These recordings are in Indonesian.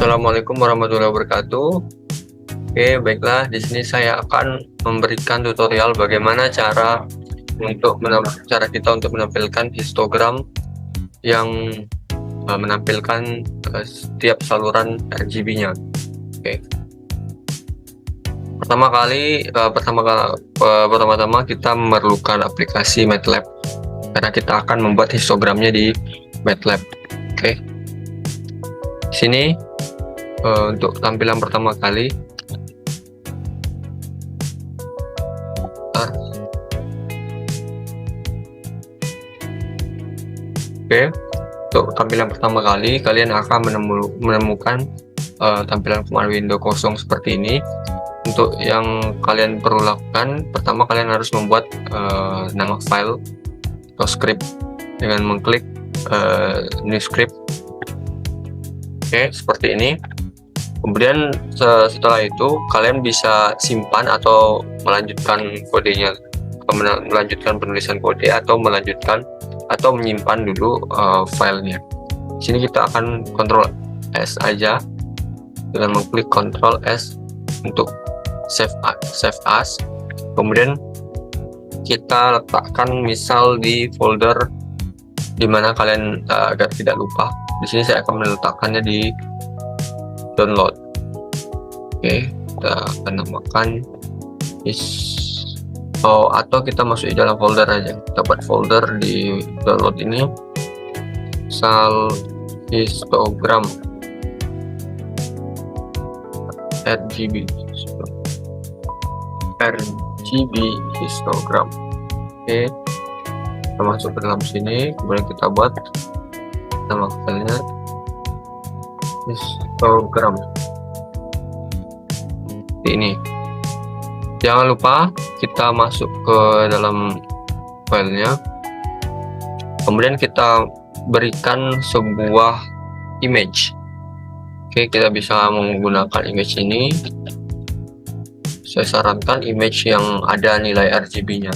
Assalamualaikum warahmatullahi wabarakatuh. Oke, baiklah. Di sini saya akan memberikan tutorial bagaimana cara kita untuk menampilkan histogram yang menampilkan setiap saluran RGB-nya. Oke. Pertama-tama kita memerlukan aplikasi MATLAB karena kita akan membuat histogramnya di MATLAB. Oke. Di sini untuk tampilan pertama kali untuk tampilan pertama kali kalian akan menemukan tampilan command window kosong seperti ini. Untuk yang kalian perlu lakukan, pertama kalian harus membuat nama file atau script dengan mengklik new script. Oke, seperti ini. Kemudian setelah itu kalian bisa simpan atau melanjutkan kodenya, melanjutkan penulisan kode atau menyimpan dulu filenya. Di sini kita akan Ctrl S aja dengan mengklik Ctrl S untuk save as. Kemudian kita letakkan misal di folder dimana kalian agar tidak lupa. Di sini saya akan meletakkannya di download. Oke, kita akan namakan atau kita masuk di dalam folder aja. Kita buat folder di download ini, misal histogram RGB histogram. Oke, kita masuk ke dalam sini, kemudian kita buat nama filenya histogram ini. Jangan lupa kita masuk ke dalam filenya, kemudian kita berikan sebuah image. Oke, kita bisa menggunakan image ini. Saya sarankan image yang ada nilai RGB-nya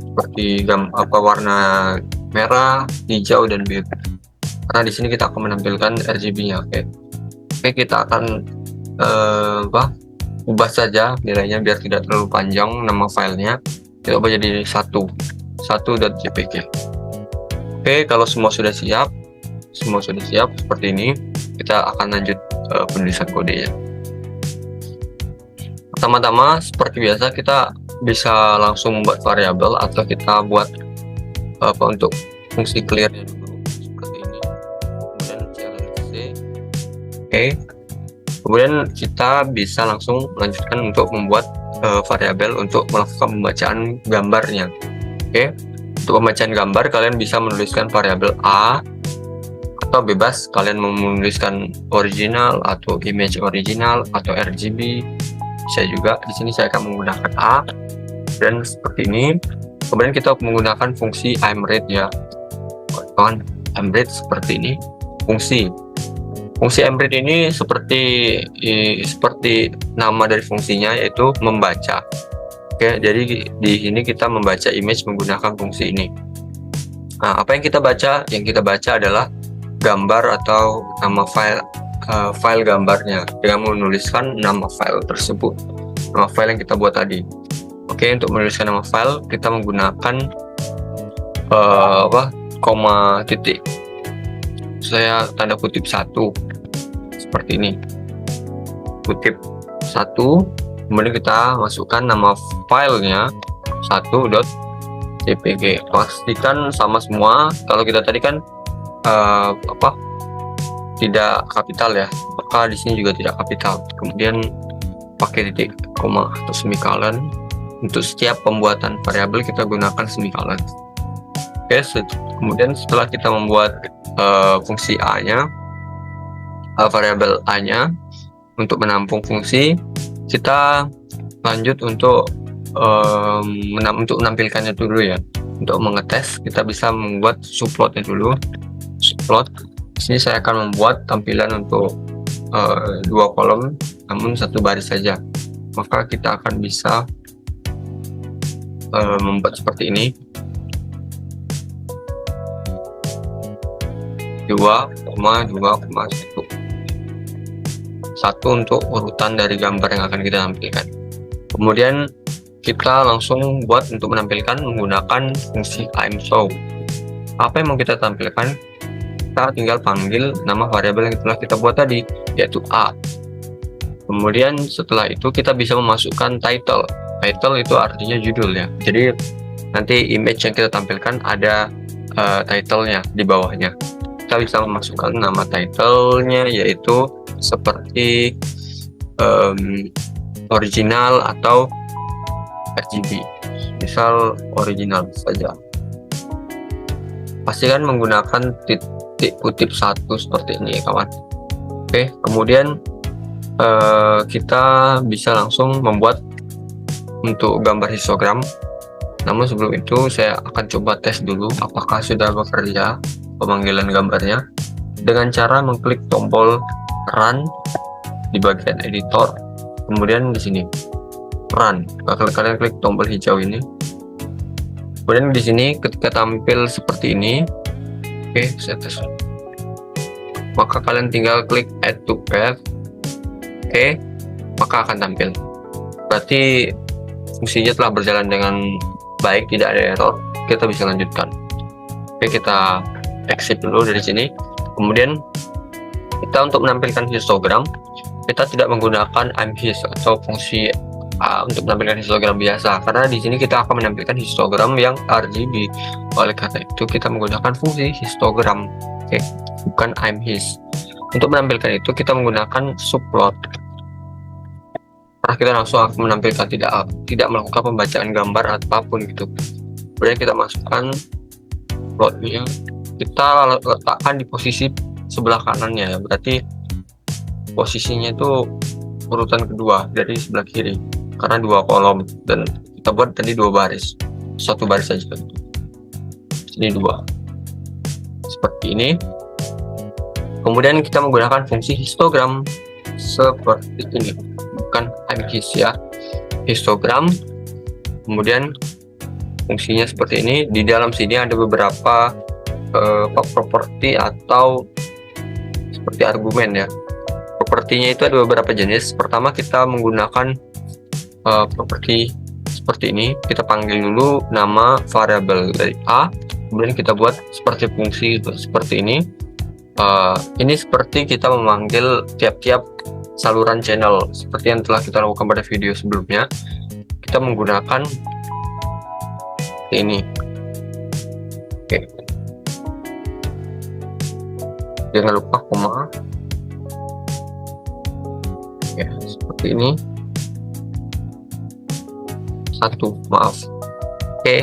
seperti warna merah, hijau, dan biru. Karena di sini kita akan menampilkan RGB-nya. Oke, kita akan ubah saja nilainya biar tidak terlalu panjang nama filenya. Kita ubah jadi 1.jpg. Oke, kalau semua sudah siap seperti ini, kita akan lanjut penulisan kodenya. Pertama-tama seperti biasa kita bisa langsung membuat variabel atau kita buat untuk fungsi clear-nya dulu seperti ini. Kemudian clc. Oke. Kemudian kita bisa langsung melanjutkan untuk membuat variabel untuk melakukan pembacaan gambarnya. Oke. Untuk pembacaan gambar kalian bisa menuliskan variabel A, atau bebas kalian menuliskan original atau image original atau RGB. Bisa juga. Di sini saya akan menggunakan A dan seperti ini. Kemudian kita menggunakan fungsi imread ya. Imread seperti ini. Fungsi imread ini seperti nama dari fungsinya, yaitu membaca. Oke, jadi di sini kita membaca image menggunakan fungsi ini. Nah, apa yang kita baca? Yang kita baca adalah gambar atau nama file gambarnya dengan menuliskan nama file tersebut, nama file yang kita buat tadi. Oke, untuk menuliskan nama file kita menggunakan koma titik. Saya tanda kutip 1 seperti ini, kutip 1, kemudian kita masukkan nama filenya 1.jpg. Pastikan sama semua. Kalau kita tadi kan tidak kapital ya, maka di sini juga tidak kapital. Kemudian pakai titik, koma atau semikolon. Untuk setiap pembuatan variabel kita gunakan semikolon. Oke, kemudian setelah kita membuat fungsi A-nya, variabel A-nya untuk menampung fungsi, kita lanjut untuk menampilkannya dulu ya. Untuk mengetes kita bisa membuat subplotnya dulu. Subplot. Di sini saya akan membuat tampilan untuk 2 kolom namun 1 baris saja. Maka kita akan bisa membuat seperti ini. 2,2,1. satu untuk urutan dari gambar yang akan kita tampilkan. Kemudian kita langsung buat untuk menampilkan menggunakan fungsi ImShow. Apa yang mau kita tampilkan? Kita tinggal panggil nama variabel yang telah kita buat tadi, yaitu A. Kemudian setelah itu kita bisa memasukkan title. Title itu artinya judul ya. Jadi nanti image yang kita tampilkan ada titlenya di bawahnya. Kita bisa memasukkan nama titlenya, yaitu seperti original atau RGB. Misal original saja. Pastikan menggunakan titik kutip 1 seperti ini, kawan. Oke, kemudian kita bisa langsung membuat untuk gambar histogram. Namun sebelum itu saya akan coba tes dulu apakah sudah bekerja pemanggilan gambarnya dengan cara mengklik tombol run di bagian editor, kemudian di sini run. Kalian klik tombol hijau ini, kemudian di sini ketika tampil seperti ini, oke, saya tes, maka kalian tinggal klik add to path, oke, maka akan tampil. Berarti fungsinya telah berjalan dengan baik, tidak ada error. Kita bisa lanjutkan. Oke, kita exit dulu dari sini. Kemudian kita untuk menampilkan histogram, kita tidak menggunakan imhis atau fungsi untuk menampilkan histogram biasa, karena di sini kita akan menampilkan histogram yang RGB. Oleh karena itu kita menggunakan fungsi histogram, oke, bukan imhis. Untuk menampilkan itu kita menggunakan subplot. Karena kita langsung akan menampilkan, tidak melakukan pembacaan gambar apapun gitu. Kemudian kita masukkan plotnya, kita letakkan di posisi sebelah kanannya ya, berarti posisinya itu urutan kedua dari sebelah kiri, karena 2 kolom dan kita buat tadi 2 baris, 1 baris saja. Ini 2 seperti ini. Kemudian kita menggunakan fungsi histogram seperti ini, bukan imhis ya, histogram. Kemudian fungsinya seperti ini. Di dalam sini ada beberapa properti atau seperti argumen ya. Propertinya itu ada beberapa jenis. Pertama kita menggunakan properti seperti ini. Kita panggil dulu nama variabel dari A, kemudian kita buat seperti fungsi seperti ini. Ini seperti kita memanggil tiap-tiap saluran channel seperti yang telah kita lakukan pada video sebelumnya. Kita menggunakan ini, oke, jangan lupa koma ya, seperti ini. 1, maaf, oke,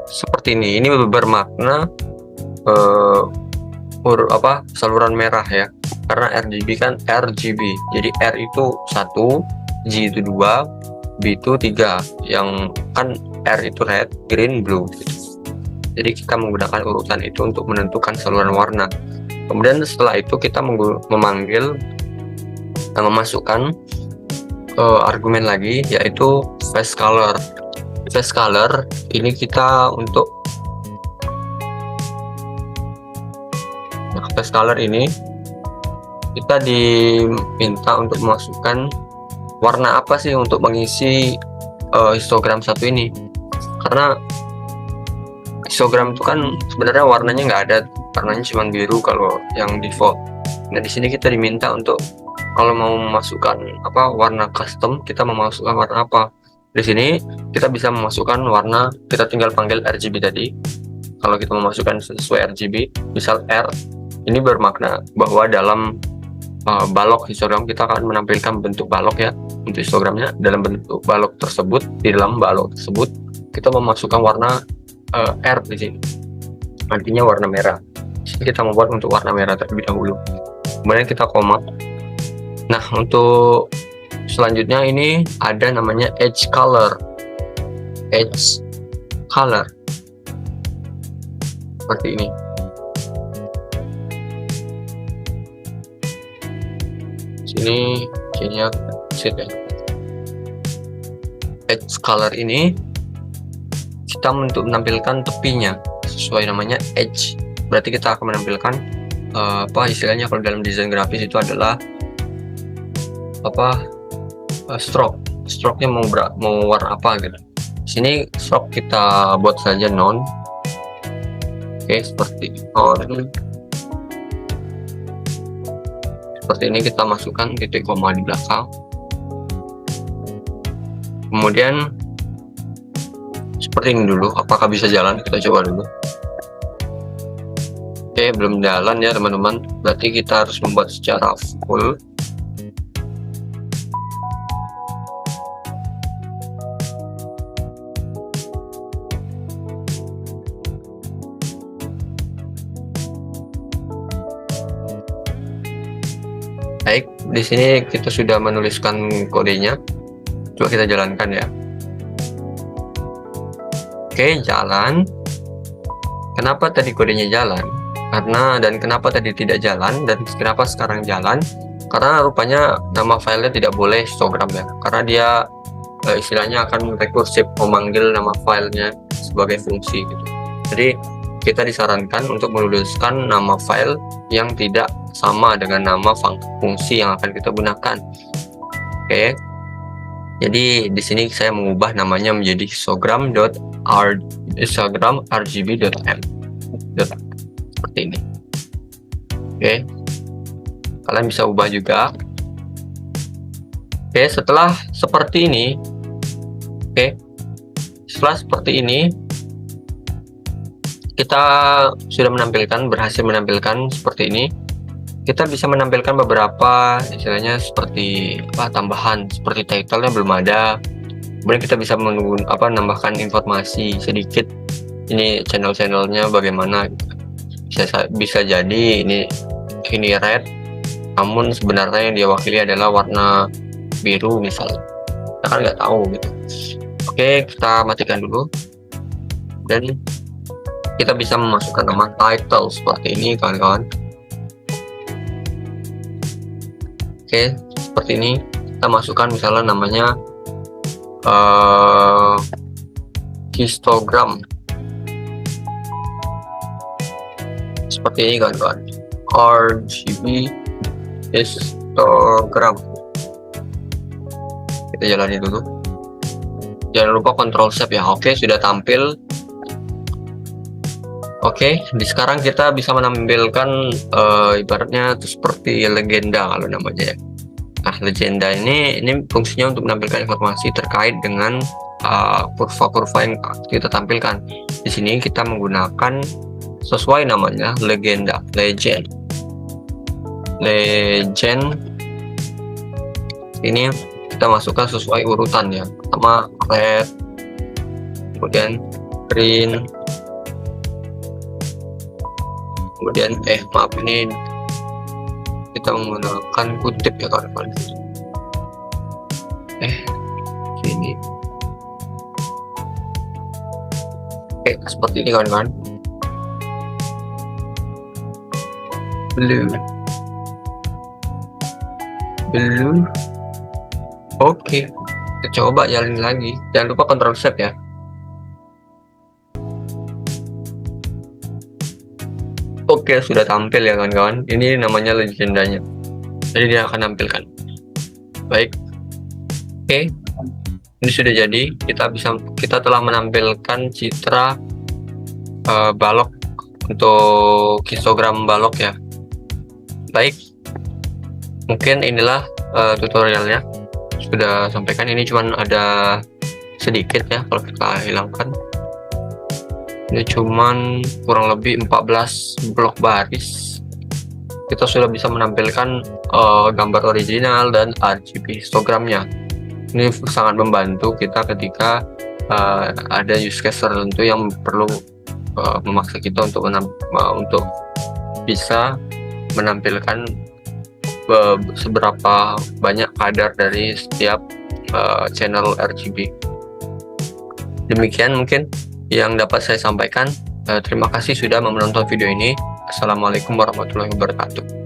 seperti ini. Ini bermakna saluran merah ya, karena RGB kan RGB, jadi R itu 1, G itu 2, B itu 3, yang kan R itu red, green, blue gitu. Jadi kita menggunakan urutan itu untuk menentukan saluran warna. Kemudian setelah itu kita memanggil dan memasukkan argumen lagi, yaitu face color. Face color ini kita untuk face color ini kita diminta untuk memasukkan warna apa sih untuk mengisi histogram satu ini, karena histogram itu kan sebenarnya warnanya nggak ada, warnanya cuma biru kalau yang default. Nah di sini kita diminta untuk kalau mau memasukkan warna custom, kita memasukkan warna apa. Di sini kita bisa memasukkan warna, kita tinggal panggil RGB tadi. Kalau kita memasukkan sesuai RGB, misal R, ini bermakna bahwa dalam balok histogram kita akan menampilkan bentuk balok ya untuk histogramnya. Dalam bentuk balok tersebut, di dalam balok tersebut kita memasukkan warna R di sini, artinya warna merah. Jadi kita membuat untuk warna merah terlebih dahulu, kemudian kita koma. Nah untuk selanjutnya ini ada namanya edge color. Edge color seperti ini. Sini kayaknya ya. Edge color ini kita untuk menampilkan tepinya sesuai namanya edge. Berarti kita akan menampilkan istilahnya kalau dalam desain grafis itu adalah stroke-nya mau warna apa gitu. Sini stroke kita buat saja non. Oke, seperti non. Seperti ini kita masukkan titik koma di belakang. Kemudian seperti ini dulu, apakah bisa jalan? Kita coba dulu. Oke, belum jalan ya teman-teman, berarti kita harus membuat secara full. Baik, di sini kita sudah menuliskan kodenya. Coba kita jalankan ya. Oke, jalan. Kenapa tadi kodenya jalan? Kenapa tadi tidak jalan dan kenapa sekarang jalan? Karena rupanya nama filenya tidak boleh histogram ya. Karena dia istilahnya akan rekursif memanggil nama filenya sebagai fungsi gitu. Jadi kita disarankan untuk menuliskan nama file yang tidak sama dengan nama fungsi yang akan kita gunakan. Oke. Jadi di sini saya mengubah namanya menjadi histogram.rgb.m seperti ini. Oke. Kalian bisa ubah juga. Oke, setelah seperti ini. Oke. Setelah seperti ini kita sudah berhasil menampilkan seperti ini. Kita bisa menampilkan beberapa istilahnya seperti tambahan, seperti title-nya belum ada. Kemudian kita bisa menambahkan informasi sedikit. Ini channel-channelnya bagaimana gitu. Bisa jadi ini red, namun sebenarnya yang dia wakili adalah warna biru misalnya. Kita kan nggak tahu gitu. Oke, kita matikan dulu. Dan kita bisa memasukkan nama title seperti ini kawan-kawan. Oke, seperti ini kita masukkan misalnya namanya histogram seperti ini kawan-kawan, RGB histogram. Kita jalani dulu, jangan lupa Ctrl Shift ya. Oke, sudah tampil. Oke, sekarang kita bisa menampilkan ibaratnya seperti legenda kalau namanya ya. Nah, legenda ini fungsinya untuk menampilkan informasi terkait dengan kurva-kurva yang kita tampilkan. Di sini kita menggunakan sesuai namanya legend. Ini kita masukkan sesuai urutan ya. Pertama red, kemudian green, kemudian maaf, ini kita menggunakan kutip ya kawan-kawan. Sini. Oke, seperti ini kawan-kawan. Blue. Oke, kita coba jalin lagi. Jangan lupa Ctrl Shift ya. Oke, sudah tampil ya kawan-kawan. Ini namanya legendanya. Jadi dia akan tampilkan. Baik. Oke. Ini sudah jadi. Kita telah menampilkan citra balok untuk histogram balok ya. Baik. Mungkin inilah tutorialnya. Sudah sampaikan, ini cuman ada sedikit ya kalau kita hilangkan. Ini cuman kurang lebih 14 blok baris. Kita sudah bisa menampilkan gambar original dan RGB histogramnya. Ini sangat membantu kita ketika ada use case tertentu yang perlu memaksa kita untuk bisa menampilkan seberapa banyak kadar dari setiap channel RGB. Demikian mungkin yang dapat saya sampaikan. Terima kasih sudah menonton video ini. Assalamualaikum warahmatullahi wabarakatuh.